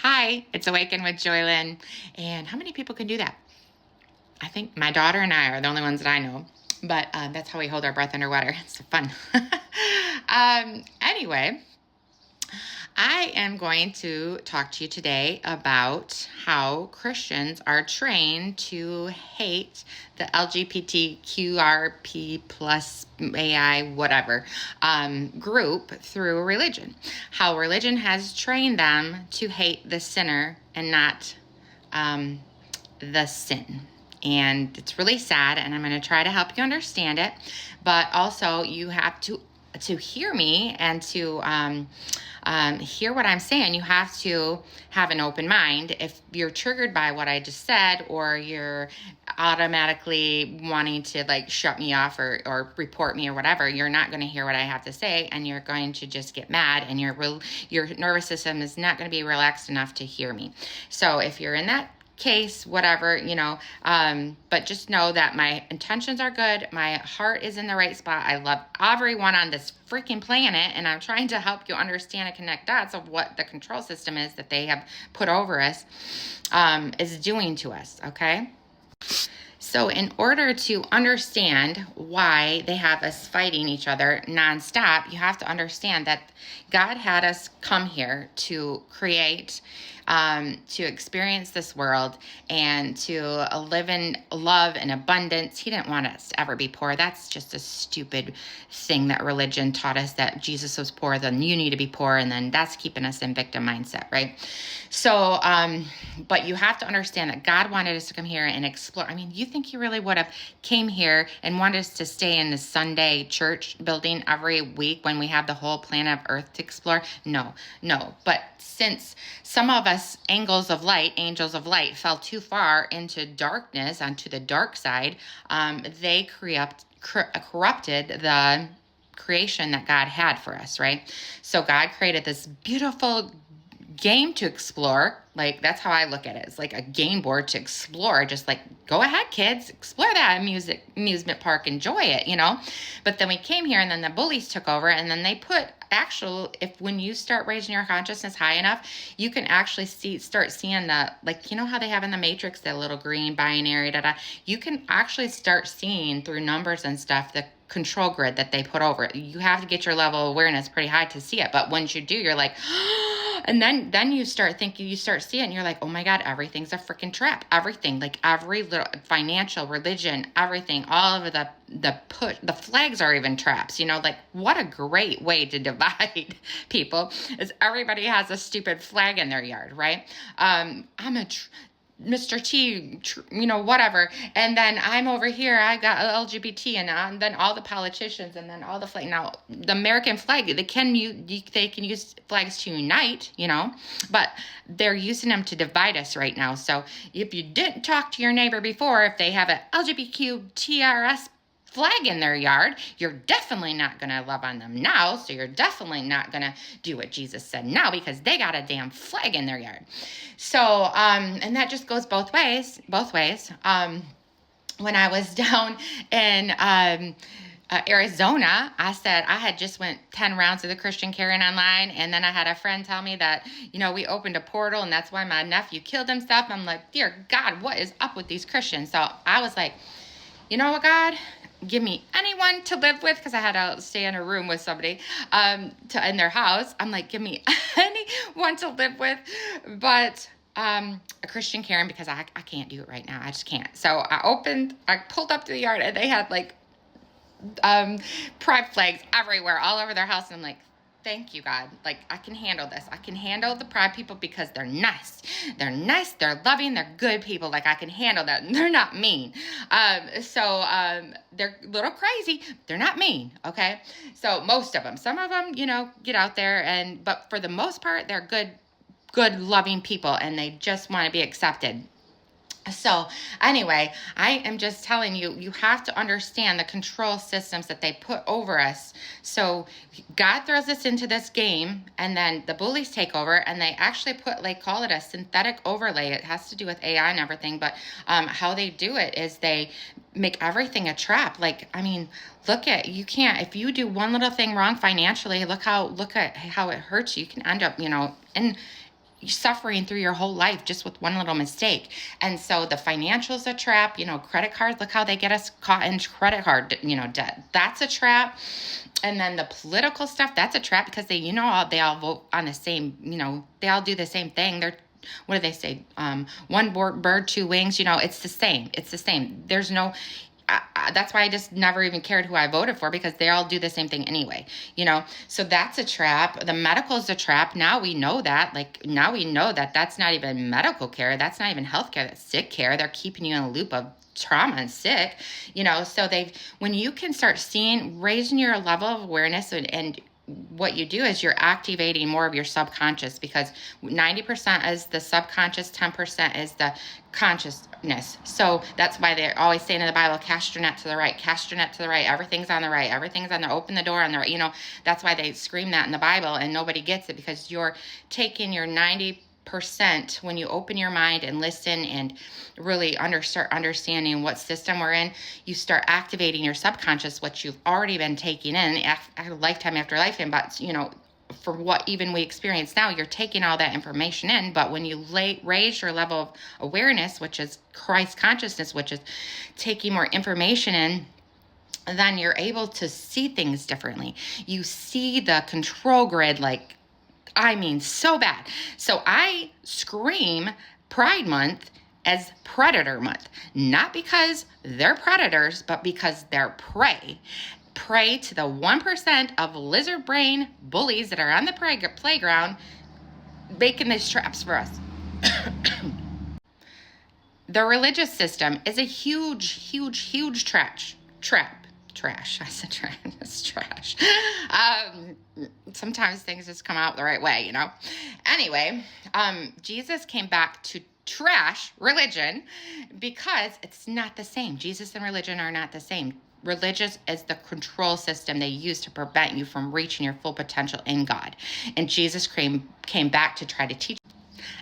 Hi, it's Awaken with Joylyn. And how many people can do that? I think my daughter and I are the only ones that I know. But that's how we hold our breath underwater. It's fun. Anyway, I am going to talk to you today about how Christians are trained to hate the LGBTQRP plus AI whatever group through religion. How religion has trained them to hate the sinner and not the sin. And it's really sad, and I'm going to try to help you understand it. But also, you have to hear me and to hear what I'm saying. You have to have an open mind. If you're triggered by what I just said, or you're automatically wanting to like shut me off or report me or whatever, you're not going to hear what I have to say, and you're going to just get mad, and your nervous system is not going to be relaxed enough to hear me. So if you're in that case, whatever, but just know that my intentions are good. My heart is in the right spot. I love everyone on this freaking planet, and I'm trying to help you understand and connect dots of what the control system is that they have put over us, is doing to us. Okay. So in order to understand why they have us fighting each other nonstop, you have to understand that God had us come here to create, to experience this world, and to live in love and abundance. He didn't want us to ever be poor. That's just a stupid thing that religion taught us, that Jesus was poor, then you need to be poor, and then that's keeping us in victim mindset, right? So, but you have to understand that God wanted us to come here and explore. I mean, you think he really would have came here and wanted us to stay in the Sunday church building every week when we have the whole planet of Earth to explore? No. But since some of us angels of light fell too far into darkness, onto the dark side, they corrupted the creation that God had for us, right? So God created this beautiful game to explore. Like, that's how I look at it. It's like a game board to explore. Just like, go ahead, kids, explore that amusement park, enjoy it, But then we came here, and then the bullies took over, and then they put when you start raising your consciousness high enough, you can actually start seeing the, like, how they have in the Matrix, that little green binary, you can actually start seeing through numbers and stuff, the control grid that they put over it. You have to get your level of awareness pretty high to see it. But once you do, you're like, and then you start thinking, you start seeing, and you're like, oh my God, everything's a freaking trap. Everything, like every little financial, religion, everything, all of the flags are even traps, like, what a great way to divide people is everybody has a stupid flag in their yard, right? I'm a Mr. T, whatever. And then I'm over here, I got LGBT, and then all the politicians, and then all the flag. Now, the American flag, they can use flags to unite, but they're using them to divide us right now. So if you didn't talk to your neighbor before, if they have a LGBTQ TRS flag in their yard, you're definitely not going to love on them now. So you're definitely not going to do what Jesus said now, because they got a damn flag in their yard. So, and that just goes both ways. When I was down in, Arizona, I said I had just went 10 rounds of the Christian Caring Online, and then I had a friend tell me that, we opened a portal, and that's why my nephew killed himself. I'm like, dear God, what is up with these Christians? So I was like, you know what, God? Give me anyone to live with, because I had to stay in a room with somebody in their house. I'm like, give me anyone to live with, but a Christian Karen, because I can't do it right now. I just can't. So I pulled up to the yard, and they had like pride flags everywhere, all over their house. And I'm like, thank you, God. Like, I can handle this. I can handle the pride people, because they're nice. They're loving, they're good people. Like, I can handle that. They're not mean. They're a little crazy. They're not mean. Okay. So most of them, some of them, get out there, but for the most part, they're good, loving people, and they just want to be accepted. So anyway, I am just telling you, you have to understand the control systems that they put over us. So God throws us into this game, and then the bullies take over, and they actually call it a synthetic overlay. It has to do with AI and everything, but how they do it is they make everything a trap. Like, I mean, you can't, if you do one little thing wrong financially, look at how it hurts you. You can end up, and suffering through your whole life just with one little mistake. And so the financial's a trap. Credit cards, look how they get us caught in credit card, debt. That's a trap. And then the political stuff, that's a trap, because they all vote on the same, they all do the same thing. What do they say? One bird, two wings. It's the same. It's the same. There's no, that's why I just never even cared who I voted for, because they all do the same thing anyway, so that's a trap. The medical is a trap. Now we know that, that's not even medical care. That's not even health care. That's sick care. They're keeping you in a loop of trauma and sick, so when you can start raising your level of awareness, and what you do is you're activating more of your subconscious, because 90% is the subconscious, 10% is the consciousness. So that's why they're always saying in the Bible, cast your net to the right, cast your net to the right. Everything's on the right. Everything's on the open the door on the right. That's why they scream that in the Bible, and nobody gets it, because you're taking your 90% when you open your mind and listen and really start understanding what system we're in. You start activating your subconscious, what you've already been taking in lifetime after lifetime. But for what even we experience now, you're taking all that information in. But when you raise your level of awareness, which is Christ consciousness, which is taking more information in, then you're able to see things differently. You see the control grid so bad. So I scream Pride Month as Predator Month, not because they're predators, but because they're prey. Prey to the 1% of lizard brain bullies that are on the playground, making these traps for us. The religious system is a huge trap. Trash. I said trash. It's trash. Sometimes things just come out the right way, Anyway, Jesus came back to trash religion, because it's not the same. Jesus and religion are not the same. Religious is the control system they use to prevent you from reaching your full potential in God. And Jesus came back to try to teach.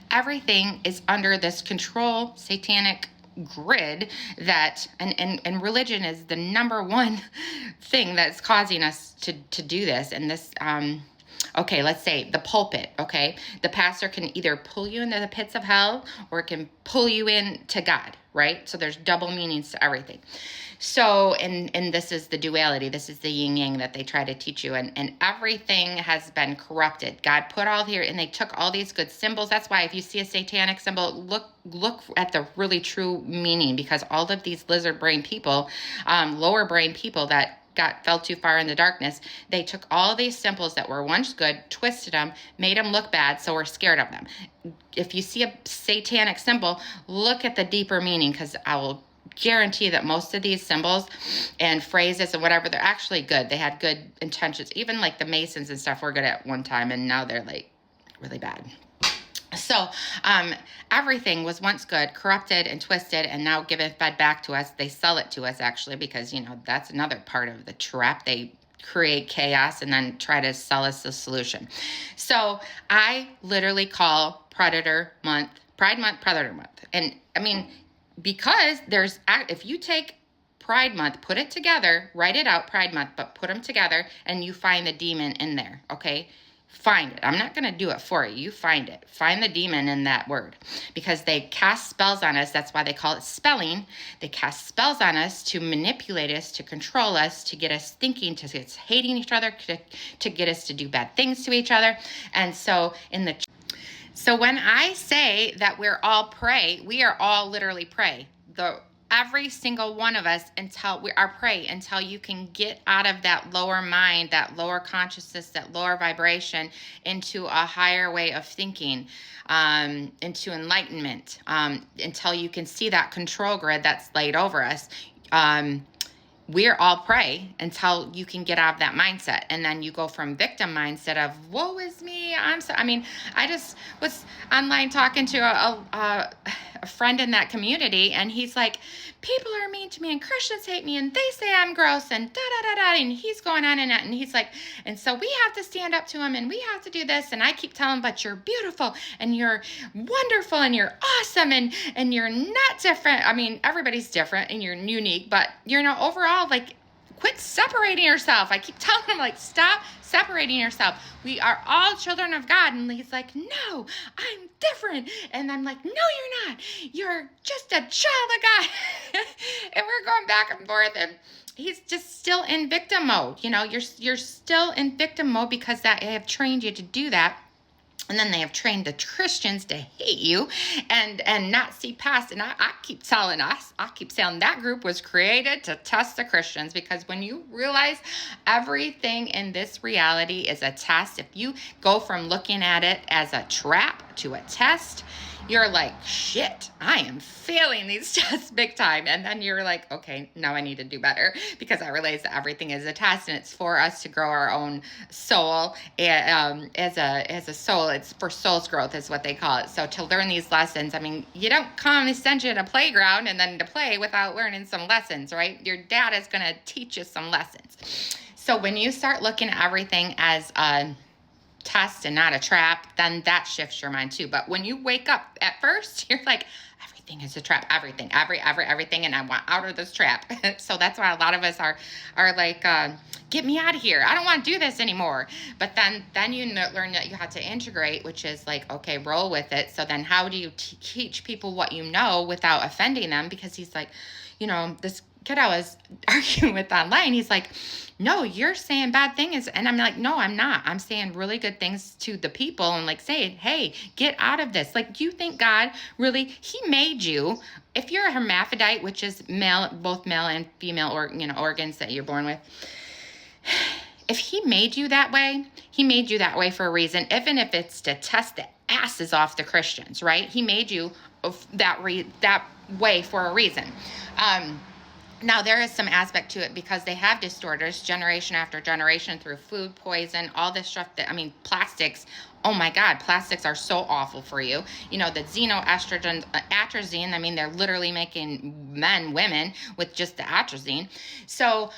Everything is under this control, satanic grid and religion is the number one thing that's causing us to do this. And this, okay, let's say the pulpit, okay? The pastor can either pull you into the pits of hell, or it can pull you into God, right? So there's double meanings to everything. So, and this is the duality. This is the yin yang that they try to teach you. And everything has been corrupted. God put all here, and they took all these good symbols. That's why if you see a satanic symbol, look at the really true meaning, because all of these lizard brain people, lower brain people that fell too far in the darkness, they took all these symbols that were once good, twisted them, made them look bad, so we're scared of them. If you see a satanic symbol, look at the deeper meaning, because I will guarantee that most of these symbols and phrases and whatever, they're actually good. They had good intentions. Even like the Masons and stuff were good at one time, and now they're really bad. So everything was once good, corrupted and twisted, and now fed back to us. They sell it to us, actually, because, that's another part of the trap. They create chaos and then try to sell us the solution. So I literally call Pride Month, Predator Month. And I mean, because if you take Pride Month, put it together, write it out, Pride Month, but put them together, and you find the demon in there, okay? Find it. I'm not going to do it for you. You find it. Find the demon in that word, because they cast spells on us. That's why they call it spelling. They cast spells on us to manipulate us, to control us, to get us thinking, to get us hating each other, to get us to do bad things to each other. And so So when I say that we're all prey, we are all literally prey. Every single one of us, until we are prey, until you can get out of that lower mind, that lower consciousness, that lower vibration, into a higher way of thinking, into enlightenment, until you can see that control grid that's laid over us. We're all prey until you can get out of that mindset. And then you go from victim mindset of, woe is me. I just was online talking to a friend in that community, and he's like, people are mean to me, and Christians hate me, and they say I'm gross, and da-da-da-da, and he's going on and that, and he's like, and so we have to stand up to him, and we have to do this, and I keep telling him, but you're beautiful, and you're wonderful, and you're awesome, and you're not different. I mean, everybody's different, and you're unique, but, overall, quit separating yourself. I keep telling him, like, stop separating yourself. We are all children of God. And he's like, no, I'm different. And I'm like, no, you're not. You're just a child of God. And we're going back and forth, and he's just still in victim mode. You're still in victim mode because that I have trained you to do that. And then they have trained the Christians to hate you and not see past. And I keep telling that group was created to test the Christians, because when you realize everything in this reality is a test, if you go from looking at it as a trap to a test, you're like, shit, I am failing these tests big time. And then you're like, okay, now I need to do better, because I realize that everything is a test, and it's for us to grow our own soul. As a soul, it's for soul's growth is what they call it. So to learn these lessons, I mean, you don't come and send you to a playground and then to play without learning some lessons, right? Your dad is going to teach you some lessons. So when you start looking at everything as a test and not a trap, then that shifts your mind too. But when you wake up at first, you're like, everything is a trap, everything, and I want out of this trap. So that's why a lot of us are like, get me out of here. I don't want to do this anymore. But then you learn that you have to integrate, which is like, okay, roll with it. So then how do you teach people what you know without offending them? Because he's like, this kid I was arguing with online, he's like, no, you're saying bad things. And I'm like, no, I'm not. I'm saying really good things to the people and like saying, hey, get out of this. Like, do you think God really, he made you, if you're a hermaphrodite, which is male, both male and female organs that you're born with, if he made you that way, he made you that way for a reason, even if it's to test the asses off the Christians, right? He made you that way for a reason. Now, there is some aspect to it because they have disorders generation after generation through food poison, all this stuff plastics. Oh my God, plastics are so awful for you. The xenoestrogen, atrazine, they're literally making men women with just the atrazine. So,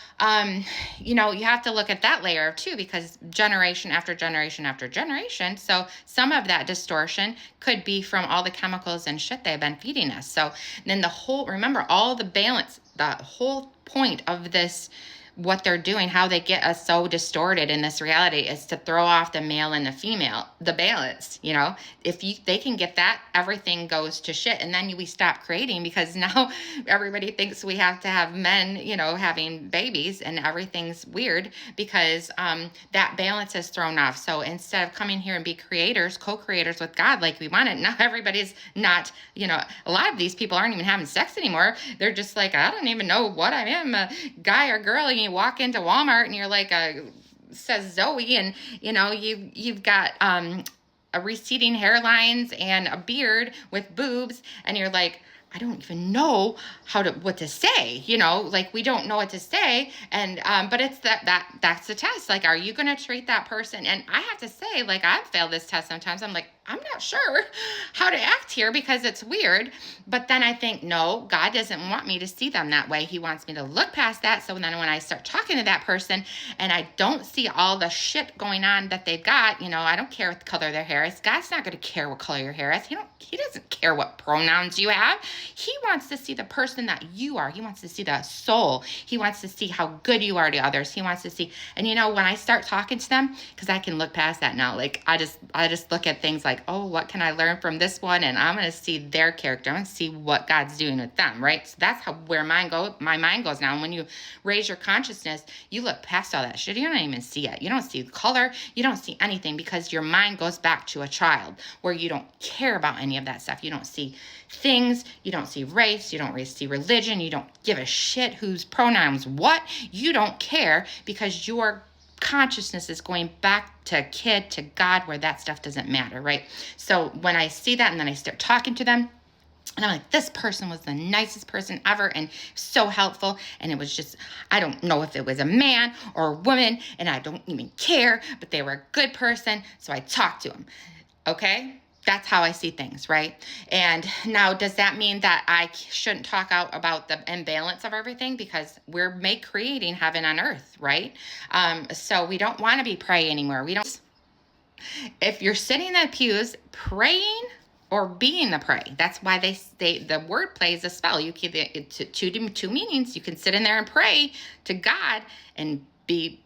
you have to look at that layer too, because generation after generation after generation. So some of that distortion could be from all the chemicals and shit they've been feeding us. So then remember all the balance, the whole point of this, what they're doing, how they get us so distorted in this reality is to throw off the male and the female, the balance. If they can get that, everything goes to shit. And then we stop creating, because now everybody thinks we have to have men, having babies, and everything's weird because that balance is thrown off. So instead of coming here and be creators, co-creators with God like we want it, now everybody's not, a lot of these people aren't even having sex anymore. They're just like, I don't even know what I am, a guy or girl. And you walk into Walmart and you're like, says Zoe, and you've got a receding hairlines and a beard with boobs, and you're like, I don't even know what to say, like we don't know what to say. And, but it's that's the test. Like, are you going to treat that person? And I have to say, like, I've failed this test sometimes. I'm like, I'm not sure how to act here because it's weird. But then I think, no, God doesn't want me to see them that way. He wants me to look past that. So then when I start talking to that person and I don't see all the shit going on that they've got, I don't care what the color of their hair is. God's not going to care what color your hair is. He doesn't care what pronouns you have. He wants to see the person that you are. He wants to see the soul. He wants to see how good you are to others. He wants to see, and when I start talking to them, because I can look past that now, like I just look at things like, oh, what can I learn from this one? And I'm going to see their character. I'm going to see what God's doing with them, right? So that's where my mind goes now. And when you raise your consciousness, you look past all that shit. You don't even see it. You don't see the color. You don't see anything, because your mind goes back to a child where you don't care about any of that stuff. You don't see things. You don't see race. You don't see religion. You don't give a shit whose pronouns what. You don't care, because your consciousness is going back to kid, to God, where that stuff doesn't matter, right? So when I see that and then I start talking to them, and I'm like, this person was the nicest person ever and so helpful. And it was just, I don't know if it was a man or a woman, and I don't even care, but they were a good person. So I talked to them. Okay? That's how I see things, right? And now, does that mean that I shouldn't talk out about the imbalance of everything? Because we're creating heaven on earth, right? So we don't want to be praying anymore. If you're sitting in the pews praying or being the prey. That's why the word plays a spell. You can two meanings. You can sit in there and pray to God and be,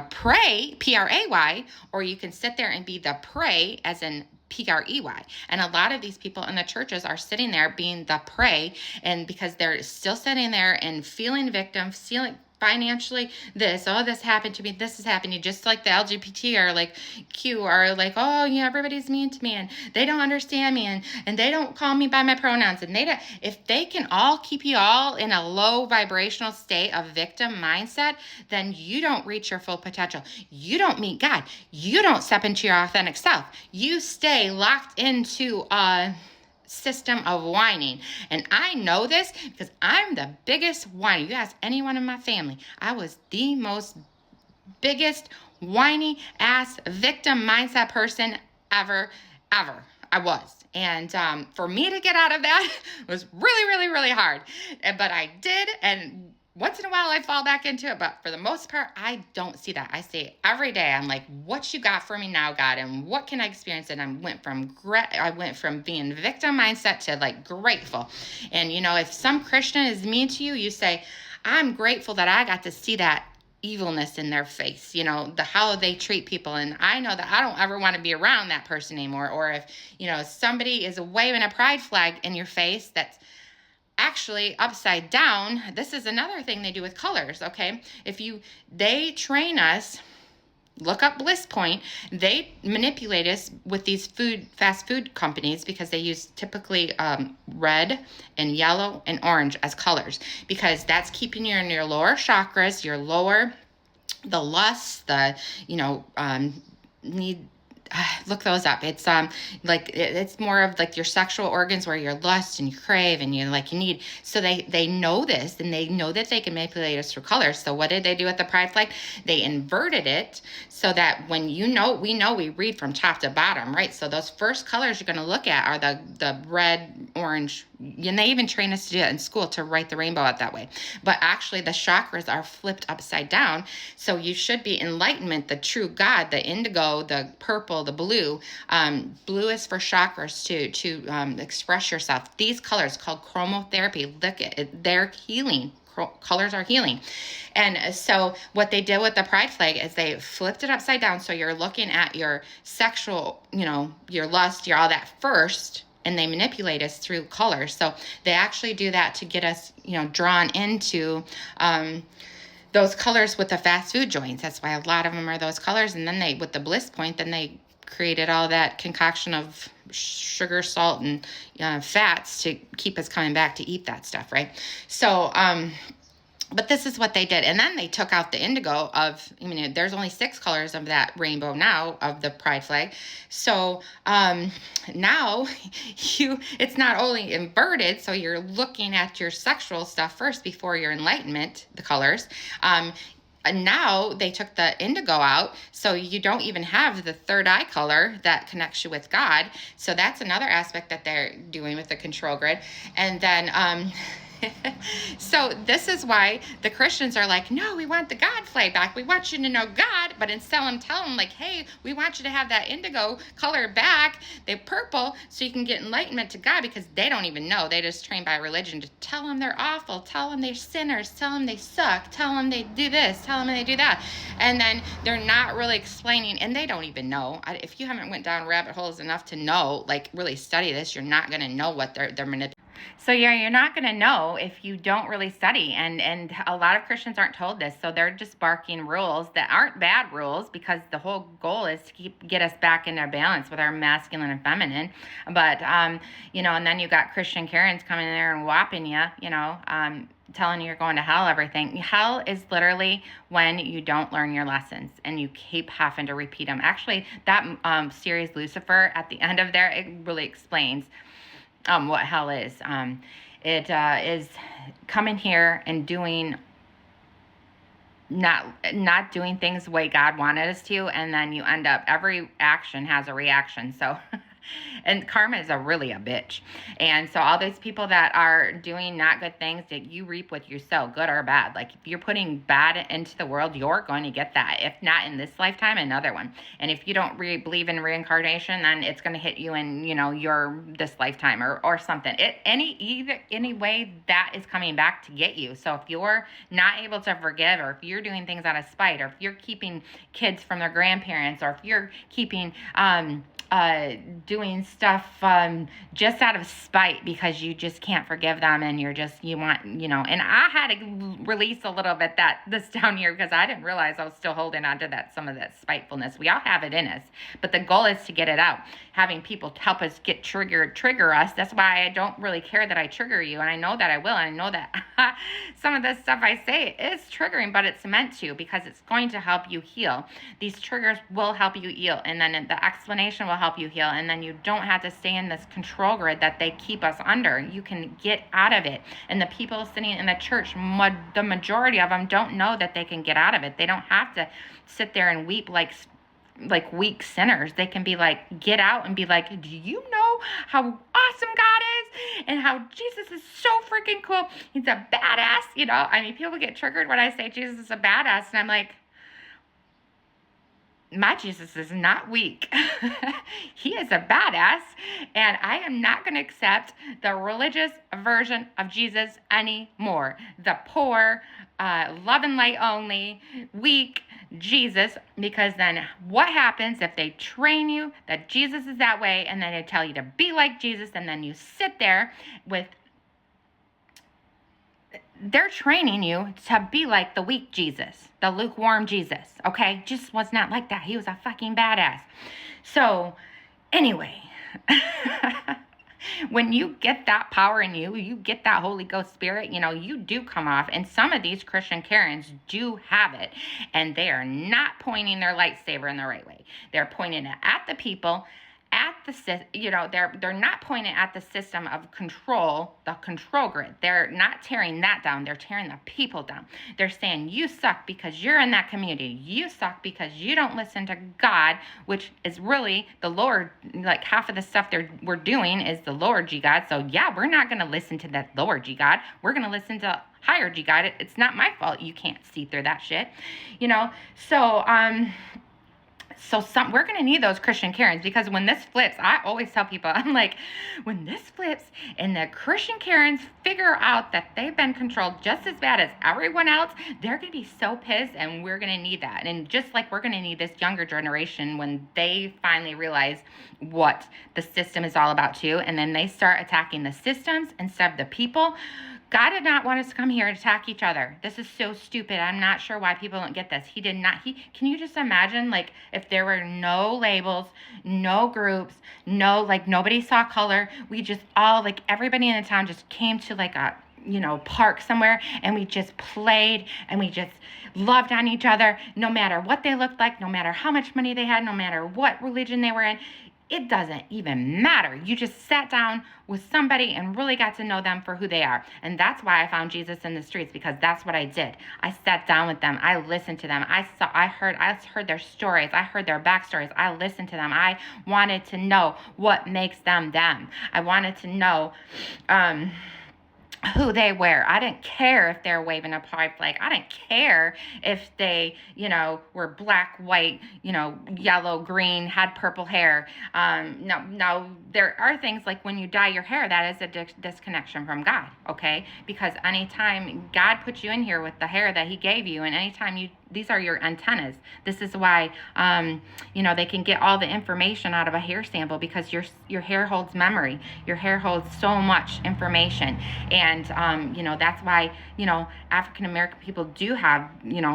pray, Pray, or you can sit there and be the prey, as in Prey. And a lot of these people in the churches are sitting there being the prey, and because they're still sitting there and feeling victim, feeling financially this happened to me, this is happening, just like the LGBT or like Q are like, oh yeah, everybody's mean to me and they don't understand me and they don't call me by my pronouns, and if they can all keep you all in a low vibrational state of victim mindset, then you don't reach your full potential. You don't meet God. You don't step into your authentic self. You stay locked into system of whining. And I know this because I'm the biggest whiner. You ask anyone in my family, I was the biggest whiny ass victim mindset person ever. I was. And for me to get out of that was really, really, really hard. But I did, and once in a while I fall back into it, but for the most part, I don't see that. I see it every day. I'm like, what you got for me now, God, and what can I experience? And I went from being victim mindset to like grateful. And if some Christian is mean to you, you say, I'm grateful that I got to see that evilness in their face, how they treat people. And I know that I don't ever want to be around that person anymore. Or if, somebody is waving a pride flag in your face that's actually upside down. This is another thing they do with colors, okay? They train us, look up Bliss Point, they manipulate us with these fast food companies because they use typically red and yellow and orange as colors, because that's keeping you in your lower chakras, the lust, need, look those up. It's it's more of like your sexual organs where you're lust and you crave and you need. So they know this, and they know that they can manipulate us through colors. So what did they do with the pride flag? They inverted it so that when we read from top to bottom, right? So those first colors you're going to look at are the red, orange, and they even train us to do it in school, to write the rainbow out that way. But actually the chakras are flipped upside down. So you should be enlightenment, the true God, the indigo, the purple, the blue. Blue is for chakras to express yourself. These colors called chromotherapy, look at it, they're healing. Colors are healing. And so what they did with the pride flag is they flipped it upside down. So you're looking at your sexual, your lust, your all that first, and they manipulate us through colors. So they actually do that to get us, drawn into those colors with the fast food joints. That's why a lot of them are those colors. And then with the Bliss Point, then they created all that concoction of sugar, salt, and fats to keep us coming back to eat that stuff, right? So, but this is what they did. And then they took out the indigo there's only 6 colors of that rainbow now, of the pride flag. So now it's not only inverted, so you're looking at your sexual stuff first before your enlightenment, the colors. And now they took the indigo out, so you don't even have the third eye color that connects you with God. So that's another aspect that they're doing with the control grid. And then so this is why the Christians are like, no, we want the God flag back. We want you to know God. But instead tell them like, hey, we want you to have that indigo color back, the purple, so you can get enlightenment to God, because they don't even know. They just trained by religion to tell them they're awful, tell them they're sinners, tell them they suck, tell them they do this, tell them they do that. And then they're not really explaining, and they don't even know. If you haven't went down rabbit holes enough to know, like really study this, you're not going to know what they're manipulating. So you're not going to know if you don't really study, and a lot of Christians aren't told this, so they're just barking rules that aren't bad rules, because the whole goal is to get us back in our balance with our masculine and feminine. But and then you got Christian Karens coming in there and whopping you, telling you you're going to hell, everything. Hell is literally when you don't learn your lessons and you keep having to repeat them. Actually, that series Lucifer, at the end of there, it really explains what hell is. It is coming here and doing not doing things the way God wanted us to, and then you end up, every action has a reaction. So And karma is really a bitch. And so all those people that are doing not good things, that you reap what you sow, good or bad. Like if you're putting bad into the world, you're going to get that. If not in this lifetime, another one. And if you don't believe in reincarnation, then it's going to hit you in, your this lifetime or something. Any way that is coming back to get you. So if you're not able to forgive, or if you're doing things out of spite, or if you're keeping kids from their grandparents, or if you're keeping doing stuff just out of spite because you just can't forgive them, and you want, and I had to release a little bit this down here, because I didn't realize I was still holding on to some of that spitefulness. We all have it in us, but the goal is to get it out. Having people help us trigger us. That's why I don't really care that I trigger you, and I know that I will, and I know that some of the stuff I say is triggering, but it's meant to, because it's going to help you heal. These triggers will help you heal, and then the explanation will help you heal, and then you don't have to stay in this control grid that they keep us under. You can get out of it. And the people sitting in the church, the majority of them don't know that they can get out of it. They don't have to sit there and weep like weak sinners. They can be like, get out and be like, do you know how awesome God is and how Jesus is so freaking cool? He's a badass. People get triggered when I say Jesus is a badass, and I'm like, my Jesus is not weak. He is a badass, and I am not going to accept the religious version of Jesus anymore. The poor, love and light only, weak Jesus, because then what happens if they train you that Jesus is that way, and then they tell you to be like Jesus, and then you sit there with they're training you to be like the weak Jesus, the lukewarm Jesus, okay? Jesus was not like that. He was a fucking badass. So, anyway, when you get that power in you, you get that Holy Ghost Spirit, you do come off. And some of these Christian Karens do have it. And they are not pointing their lightsaber in the right way. They're pointing it at the people, they're not pointing at the system of control, the control grid. They're not tearing that down. They're tearing the people down. They're saying you suck because you're in that community. You suck because you don't listen to God, which is really the lower, like half of the stuff we're doing is the lower G God. So yeah, we're not going to listen to that lower G God. We're going to listen to higher G God. It's not my fault you can't see through that shit, So we're going to need those Christian Karens, because when this flips, I always tell people, I'm like, when this flips and the Christian Karens figure out that they've been controlled just as bad as everyone else, they're going to be so pissed, and we're going to need that. And just like we're going to need this younger generation when they finally realize what the system is all about too, and then they start attacking the systems instead of the people. God did not want us to come here and attack each other. This is so stupid. I'm not sure why people don't get this. He did not. Can you just imagine, if there were no labels, no groups, nobody saw color. We just all, everybody in the town just came to a park somewhere, and we just played, and we just loved on each other, no matter what they looked like, no matter how much money they had, no matter what religion they were in. It doesn't even matter. You just sat down with somebody and really got to know them for who they are. And that's why I found Jesus in the streets, because that's what I did. I sat down with them. I listened to them. I heard their stories. I heard their backstories. I listened to them. I wanted to know what makes them them. I wanted to know who they were. I didn't care if they're waving a pride flag. I didn't care if they, were black, white, yellow, green, had purple hair. No, there are things like when you dye your hair, that is a disconnection from God, okay? Because anytime God put you in here with the hair that he gave you, and anytime these are your antennas. This is why, they can get all the information out of a hair sample, because your hair holds memory. Your hair holds so much information. And, that's why, African American people do have,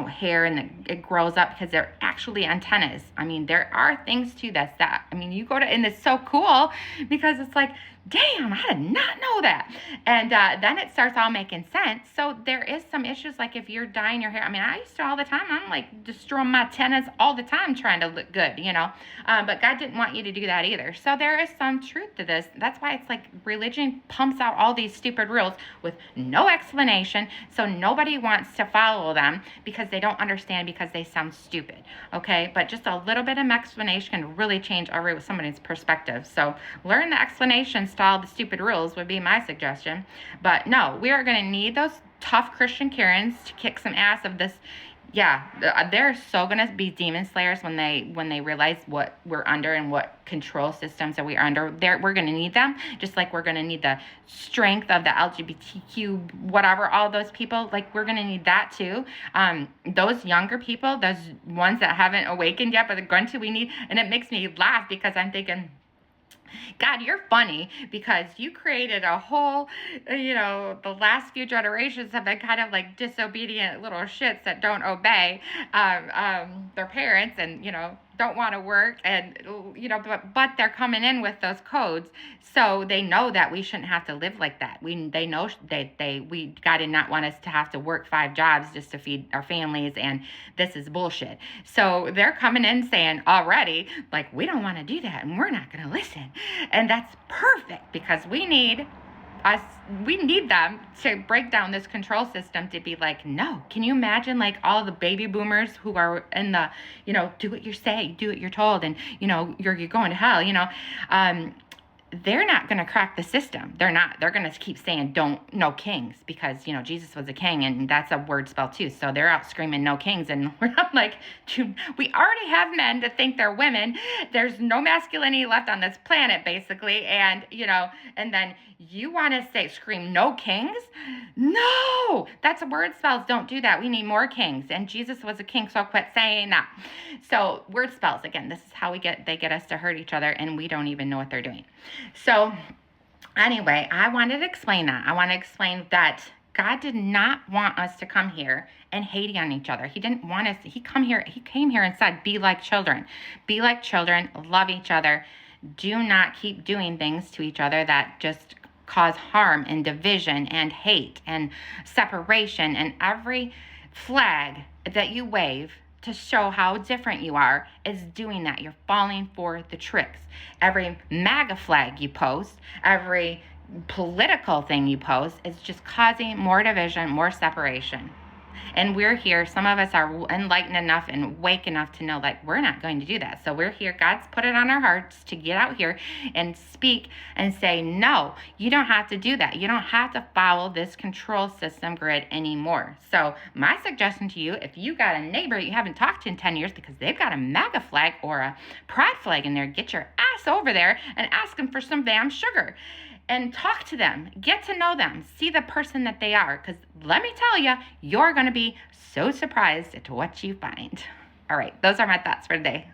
hair, and it grows up because they're actually antennas. There are things to that. You go to, and it's so cool because it's like, damn, I did not know that. And then it starts all making sense. So there is some issues, like if you're dyeing your hair. I used to all the time. I'm like destroying my tenants all the time trying to look good, you know. But God didn't want you to do that either. So there is some truth to this. That's why it's like religion pumps out all these stupid rules with no explanation. So nobody wants to follow them because they don't understand, because they sound stupid. Okay. But just a little bit of explanation can really change somebody's perspective. So learn the explanations to all the stupid rules would be my suggestion. But no, we are going to need those tough Christian Karens to kick some ass of this. Yeah, they're so gonna be demon slayers when they realize what we're under and what control systems that we're under. We're gonna need them, just like we're gonna need the strength of the LGBTQ, whatever, all those people. Like, we're gonna need that too. Those younger people, those ones that haven't awakened yet, but they're going to, we need. And it makes me laugh because I'm thinking, God, you're funny, because you created a whole, the last few generations have been kind of like disobedient little shits that don't obey their parents, and, don't want to work, and, but they're coming in with those codes. So they know that we shouldn't have to live like that. They know that God did not want us to have to work 5 jobs just to feed our families, and this is bullshit. So they're coming in saying already, like, we don't want to do that, and we're not going to listen. And that's perfect, because we need them to break down this control system, to be like, no. Can you imagine, like, all the baby boomers who are in the, do what you say, do what you're told, and, you're going to hell, they're not going to crack the system. They're not. They're going to keep saying, no kings, because, Jesus was a king, and that's a word spell too. So they're out screaming no kings. And I'm like, we already have men to think they're women. There's no masculinity left on this planet, basically. And, and then you want to scream no kings? No, that's word spells. Don't do that. We need more kings. And Jesus was a king, so quit saying that. So word spells, again, this is how they get us to hurt each other, and we don't even know what they're doing. So anyway, I wanted to explain that. I want to explain that God did not want us to come here and hate on each other. He didn't want us. He came here and said, be like children. Be like children. Love each other. Do not keep doing things to each other that just cause harm and division and hate and separation. And every flag that you wave to show how different you are is doing that. You're falling for the tricks. Every MAGA flag you post, every political thing you post is just causing more division, more separation. And we're here, some of us are enlightened enough and awake enough to know, like, we're not going to do that. So we're here, God's put it on our hearts to get out here and speak and say, no, you don't have to do that. You don't have to follow this control system grid anymore. So my suggestion to you, if you got a neighbor you haven't talked to in 10 years because they've got a MAGA flag or a pride flag in there, get your ass over there and ask them for some damn sugar. And talk to them, get to know them, see the person that they are. Because let me tell you, you're going to be so surprised at what you find. All right, those are my thoughts for today.